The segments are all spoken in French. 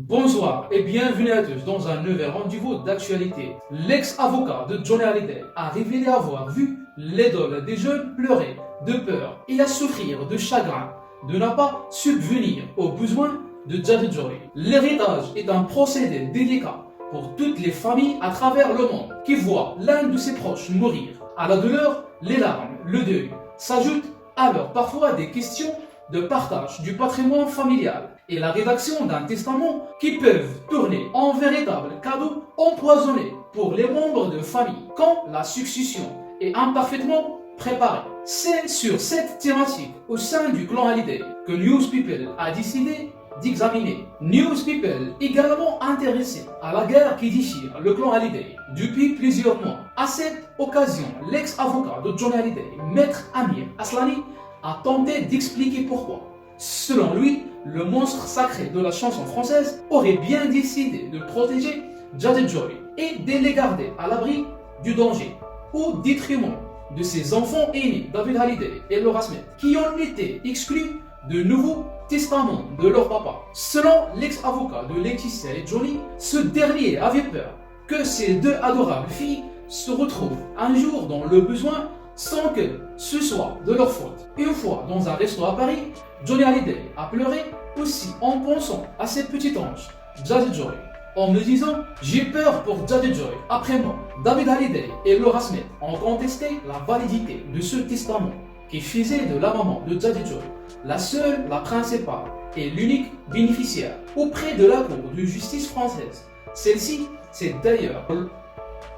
Bonsoir et bienvenue à tous dans un nouvel rendez-vous d'actualité. L'ex-avocat de Johnny Hallyday a révélé avoir vu l'idole des jeunes pleurer de peur et à souffrir de chagrin de ne pas subvenir aux besoins de Judge Joy. L'héritage est un procédé délicat pour toutes les familles à travers le monde qui voient l'un de ses proches mourir. À la douleur, les larmes, le deuil s'ajoutent alors parfois des questions de partage du patrimoine familial et la rédaction d'un testament qui peuvent tourner en véritable cadeau empoisonné pour les membres de famille quand la succession est imparfaitement préparée. C'est sur cette thématique au sein du clan Hallyday que News People a décidé d'examiner. News People également intéressé à la guerre qui déchire le clan Hallyday depuis plusieurs mois. À cette occasion, l'ex-avocat de Johnny Hallyday, Maître Amir Aslani, a tenté d'expliquer pourquoi. Selon lui, le monstre sacré de la chanson française aurait bien décidé de protéger Judge Joy et de les garder à l'abri du danger, au détriment de ses enfants aînés, David Hallyday et Laura Smith, qui ont été exclus de nouveaux testaments de leur papa. Selon l'ex-avocat de Laetitia et Johnny, ce dernier avait peur que ces deux adorables filles se retrouvent un jour dans le besoin sans que ce soit de leur faute. Une fois dans un resto à Paris, Johnny Hallyday a pleuré aussi en pensant à ses petits anges, Judge Joy, en me disant « J'ai peur pour Judge Joy après moi ». David Hallyday et Laura Smith ont contesté la validité de ce testament qui faisait de la maman de Judge Joy la seule, la principale et l'unique bénéficiaire auprès de la Cour de justice française. Celle-ci s'est d'ailleurs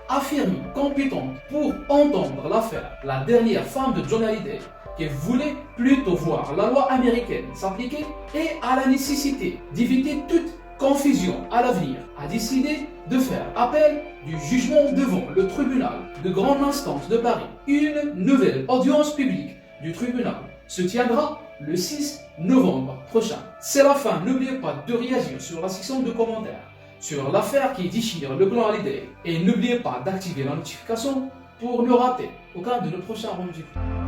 affirmée compétente pour entendre l'affaire. La dernière femme de Johnny Hallyday, qui voulait plutôt voir la loi américaine s'appliquer et à la nécessité d'éviter toute confusion à l'avenir, a décidé de faire appel du jugement devant le tribunal de grande instance de Paris. Une nouvelle audience publique du tribunal se tiendra le 6 novembre prochain. C'est la fin. N'oubliez pas de réagir sur la section de commentaires sur l'affaire qui déchire le clan Hallyday et n'oubliez pas d'activer la notification pour ne rater aucun de nos prochains rendez-vous.